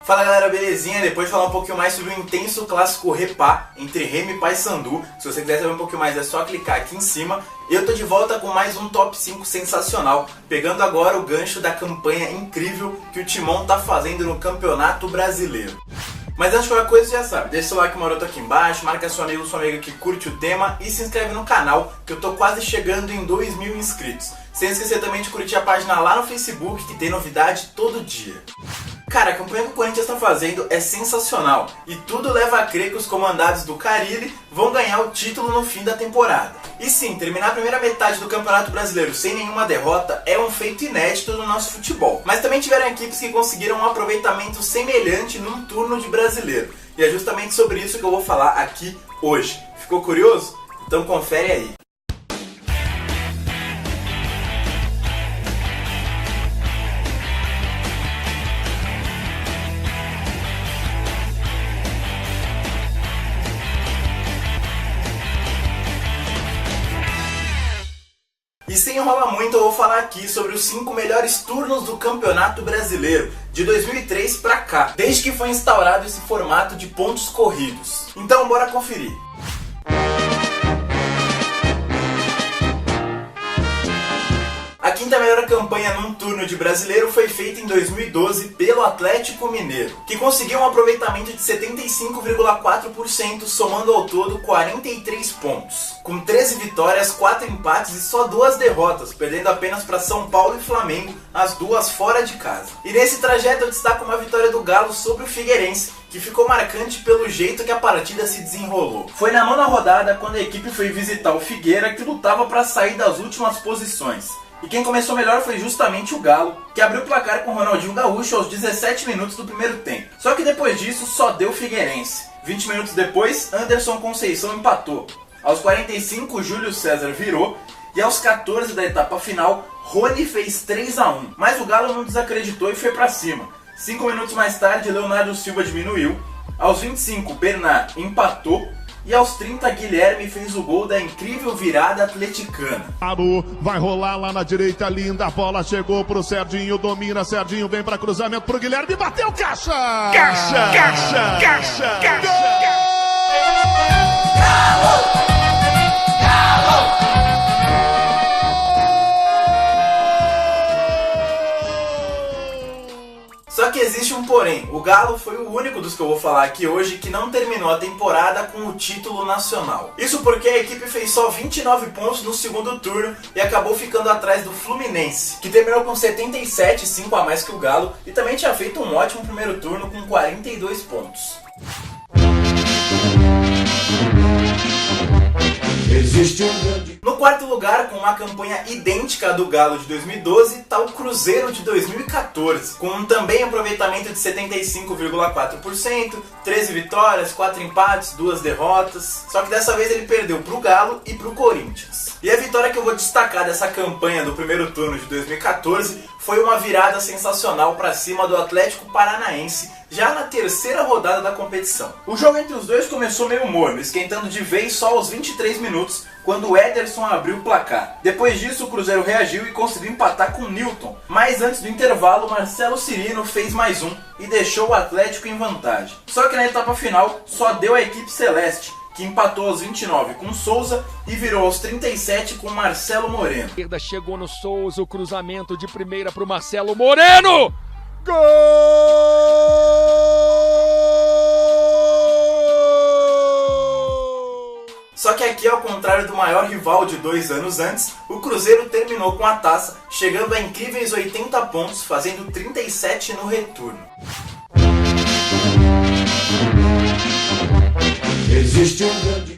Fala galera, belezinha? Depois de falar um pouquinho mais sobre o intenso clássico Repá entre Remo e Paysandu, se você quiser saber um pouquinho mais é só clicar aqui em cima. Eu tô de volta com mais um Top 5 sensacional, pegando agora o gancho da campanha incrível que o Timão tá fazendo no Campeonato Brasileiro. Mas antes de qualquer coisa, você já sabe, deixa seu like maroto aqui embaixo, marca seu amigo ou sua amiga que curte o tema e se inscreve no canal, que eu tô quase chegando em 2.000 inscritos. Sem esquecer também de curtir a página lá no Facebook, que tem novidade todo dia. Cara, a campanha que o Corinthians está fazendo é sensacional e tudo leva a crer que os comandados do Carille vão ganhar o título no fim da temporada. E sim, terminar a primeira metade do Campeonato Brasileiro sem nenhuma derrota é um feito inédito no nosso futebol. Mas também tiveram equipes que conseguiram um aproveitamento semelhante num turno de brasileiro. E é justamente sobre isso que eu vou falar aqui hoje. Ficou curioso? Então confere aí. E sem enrolar muito, eu vou falar aqui sobre os 5 melhores turnos do Campeonato Brasileiro, de 2003 pra cá, desde que foi instaurado esse formato de pontos corridos. Então bora conferir. A quinta melhor campanha num turno de brasileiro foi feita em 2012 pelo Atlético Mineiro, que conseguiu um aproveitamento de 75,4%, somando ao todo 43 pontos, com 13 vitórias, 4 empates e só 2 derrotas, perdendo apenas para São Paulo e Flamengo, as duas fora de casa. E nesse trajeto eu destaco uma vitória do Galo sobre o Figueirense, que ficou marcante pelo jeito que a partida se desenrolou. Foi na 9ª rodada, quando a equipe foi visitar o Figueira, que lutava para sair das últimas posições. E quem começou melhor foi justamente o Galo, que abriu o placar com Ronaldinho Gaúcho aos 17 minutos do primeiro tempo. Só que depois disso só deu Figueirense. 20 minutos depois, Anderson Conceição empatou. Aos 45, Júlio César virou. E aos 14 da etapa final, Rony fez 3-1. Mas o Galo não desacreditou e foi pra cima. 5 minutos mais tarde, Leonardo Silva diminuiu. Aos 25, Bernard empatou. E aos 30, Guilherme fez o gol da incrível virada atleticana. Vai rolar lá na direita, linda. A bola chegou pro Serginho, domina. Serginho vem para cruzamento pro Guilherme. Bateu, caixa! Caixa! Caixa! Caixa! Caixa! Galo! Só que existe um porém, o Galo foi o único dos que eu vou falar aqui hoje que não terminou a temporada com o título nacional. Isso porque a equipe fez só 29 pontos no segundo turno e acabou ficando atrás do Fluminense, que terminou com 77, 5 a mais que o Galo, e também tinha feito um ótimo primeiro turno com 42 pontos. No quarto lugar, com uma campanha idêntica à do Galo de 2012, está o Cruzeiro de 2014, com um também aproveitamento de 75,4%, 13 vitórias, 4 empates, 2 derrotas, só que dessa vez ele perdeu para o Galo e para o Corinthians. E a vitória que eu vou destacar dessa campanha do primeiro turno de 2014 foi uma virada sensacional para cima do Atlético Paranaense, já na terceira rodada da competição. O jogo entre os dois começou meio morno, esquentando de vez só aos 23 minutos, quando o Ederson abriu o placar. Depois disso, o Cruzeiro reagiu e conseguiu empatar com o Newton. Mas antes do intervalo, Marcelo Cirino fez mais um e deixou o Atlético em vantagem. Só que na etapa final, só deu a equipe celeste, que empatou aos 29 com Souza e virou aos 37 com Marcelo Moreno. Chegou no Souza, o cruzamento de primeira para o Marcelo Moreno! Gol! Só que aqui, ao contrário do maior rival de 2 anos antes, o Cruzeiro terminou com a taça, chegando a incríveis 80 pontos, fazendo 37 no retorno.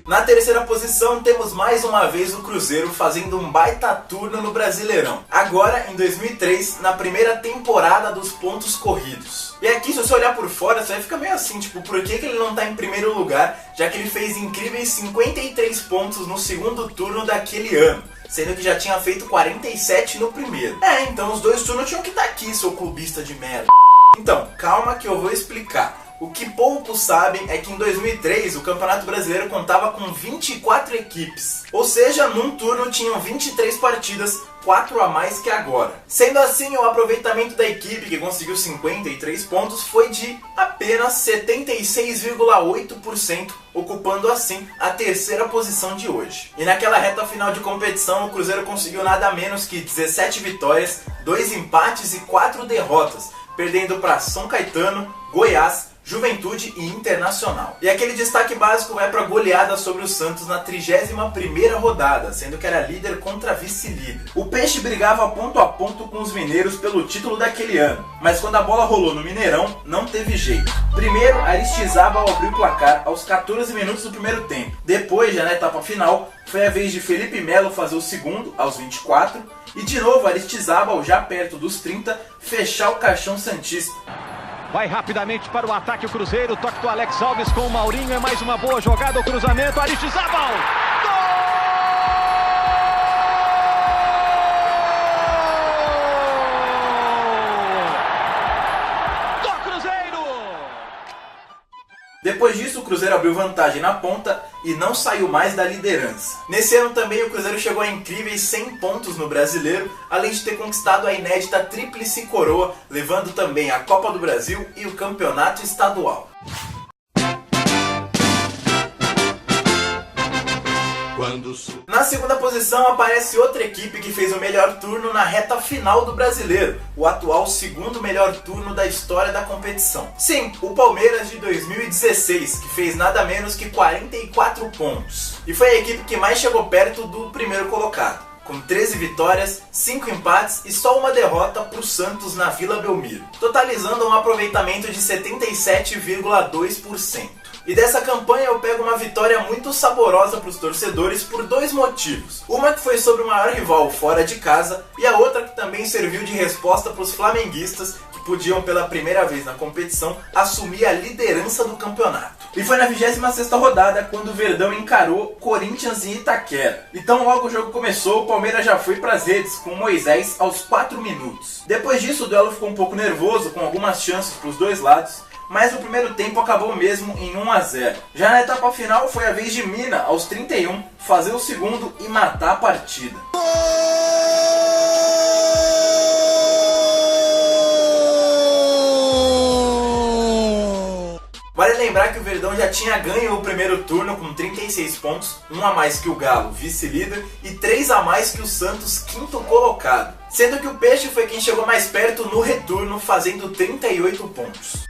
Na terceira posição temos mais uma vez o Cruzeiro fazendo um baita turno no Brasileirão. Agora em 2003, na primeira temporada dos pontos corridos. E aqui, se você olhar por fora, você vai ficar meio assim, tipo, por que ele não tá em primeiro lugar, já que ele fez incríveis 53 pontos no segundo turno daquele ano, sendo que já tinha feito 47 no primeiro. Então os dois turnos tinham que estar aqui, seu clubista de merda. Então, calma que eu vou explicar. O que poucos sabem é que em 2003 o Campeonato Brasileiro contava com 24 equipes, ou seja, num turno tinham 23 partidas, 4 a mais que agora. Sendo assim, o aproveitamento da equipe, que conseguiu 53 pontos, foi de apenas 76,8%, ocupando assim a terceira posição de hoje. E naquela reta final de competição, o Cruzeiro conseguiu nada menos que 17 vitórias, 2 empates e 4 derrotas, perdendo para São Caetano, Goiás, Juventude e Internacional. E aquele destaque básico vai para a goleada sobre o Santos na 31ª rodada, sendo que era líder contra vice-líder. O Peixe brigava a ponto com os mineiros pelo título daquele ano, mas quando a bola rolou no Mineirão, não teve jeito. Primeiro, Aristizábal abriu o placar aos 14 minutos do primeiro tempo. Depois, já na etapa final, foi a vez de Felipe Melo fazer o segundo, aos 24, e de novo Aristizábal, já perto dos 30, fechar o caixão santista. Vai rapidamente para o ataque o Cruzeiro, toque do Alex Alves com o Maurinho, é mais uma boa jogada, o cruzamento, Aristizábal! Gol! Do Cruzeiro! Depois disso, o Cruzeiro abriu vantagem na ponta e não saiu mais da liderança. Nesse ano também o Cruzeiro chegou a incríveis 100 pontos no Brasileiro, além de ter conquistado a inédita Tríplice Coroa, levando também a Copa do Brasil e o Campeonato Estadual. Na segunda posição aparece outra equipe que fez o melhor turno na reta final do Brasileiro, o atual segundo melhor turno da história da competição. Sim, o Palmeiras de 2016, que fez nada menos que 44 pontos. E foi a equipe que mais chegou perto do primeiro colocado, com 13 vitórias, 5 empates e só uma derrota para o Santos na Vila Belmiro, totalizando um aproveitamento de 77,2%. E dessa campanha eu pego uma vitória muito saborosa para os torcedores por 2 motivos. Uma que foi sobre o maior rival fora de casa e a outra que também serviu de resposta para os flamenguistas que podiam pela primeira vez na competição assumir a liderança do campeonato. E foi na 26ª rodada quando o Verdão encarou Corinthians em Itaquera. Então logo o jogo começou, o Palmeiras já foi para as redes com Moisés aos 4 minutos. Depois disso o duelo ficou um pouco nervoso, com algumas chances para os dois lados, mas o primeiro tempo acabou mesmo em 1 a 0. Já na etapa final foi a vez de Mina, aos 31, fazer o segundo e matar a partida. Vale lembrar que o Verdão já tinha ganho o primeiro turno com 36 pontos, 1 a mais que o Galo, vice-líder, e 3 a mais que o Santos, quinto colocado. Sendo que o Peixe foi quem chegou mais perto no retorno, fazendo 38 pontos.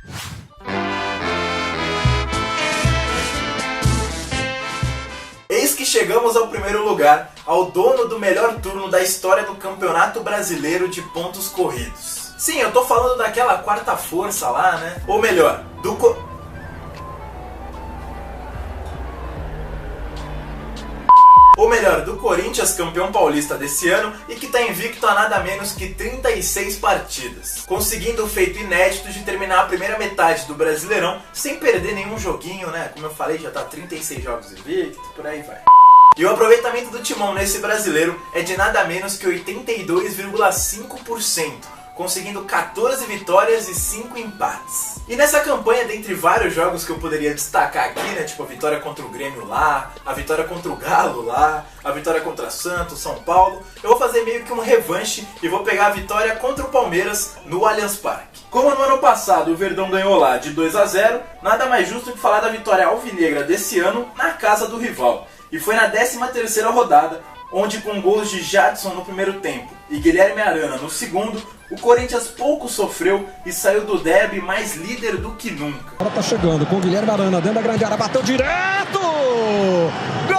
Eis que chegamos ao primeiro lugar, ao dono do melhor turno da história do Campeonato Brasileiro de pontos corridos. Sim, eu tô falando daquela quarta força lá, né? Ou melhor, do Corinthians, campeão paulista desse ano e que está invicto a nada menos que 36 partidas, conseguindo o feito inédito de terminar a primeira metade do Brasileirão sem perder nenhum joguinho, né? Como eu falei, já tá 36 jogos invicto, por aí vai. E o aproveitamento do Timão nesse Brasileiro é de nada menos que 82,5%, conseguindo 14 vitórias e 5 empates. E nessa campanha, dentre vários jogos que eu poderia destacar aqui, né, tipo a vitória contra o Grêmio lá, a vitória contra o Galo lá, a vitória contra Santos, São Paulo, eu vou fazer meio que um revanche e vou pegar a vitória contra o Palmeiras no Allianz Parque. Como no ano passado o Verdão ganhou lá de 2 a 0, nada mais justo que falar da vitória alvinegra desse ano na casa do rival. E foi na 13ª rodada, onde com gols de Jadson no primeiro tempo e Guilherme Arana no segundo, o Corinthians pouco sofreu e saiu do derby mais líder do que nunca. Agora tá chegando com o Guilherme Arana dentro da grande área, bateu direto! Gol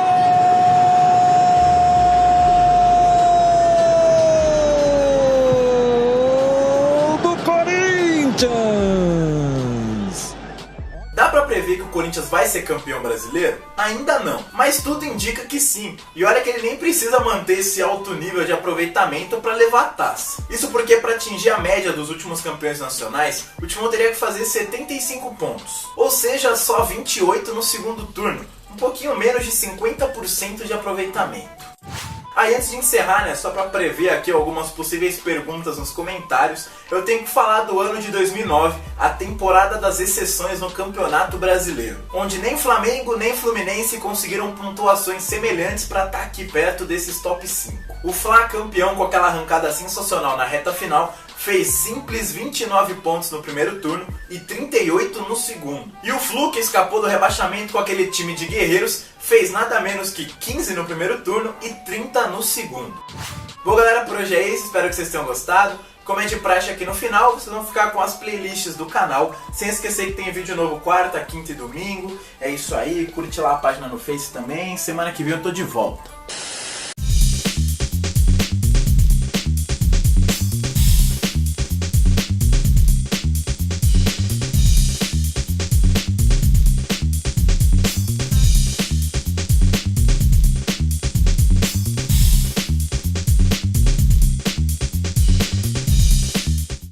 do Corinthians! Dá pra prever que o Corinthians vai ser campeão brasileiro? Ainda não, mas tudo indica que sim. E olha que ele nem precisa manter esse alto nível de aproveitamento para levar a taça. Isso porque para atingir a média dos últimos campeões nacionais, o Timão teria que fazer 75 pontos, ou seja, só 28 no segundo turno, um pouquinho menos de 50% de aproveitamento. Aí antes de encerrar, né, só para prever aqui algumas possíveis perguntas nos comentários, eu tenho que falar do ano de 2009, a temporada das exceções no Campeonato Brasileiro, onde nem Flamengo nem Fluminense conseguiram pontuações semelhantes para estar aqui perto desses top 5. O Fla, campeão com aquela arrancada sensacional na reta final, fez simples 29 pontos no primeiro turno e 38 no segundo. E o Flu, que escapou do rebaixamento com aquele time de guerreiros, fez nada menos que 15 no primeiro turno e 30 no segundo. Bom galera, por hoje é isso, espero que vocês tenham gostado. Como é de praxe aqui no final, vocês vão ficar com as playlists do canal, sem esquecer que tem vídeo novo quarta, quinta e domingo. É isso aí, curte lá a página no Face também, semana que vem eu tô de volta.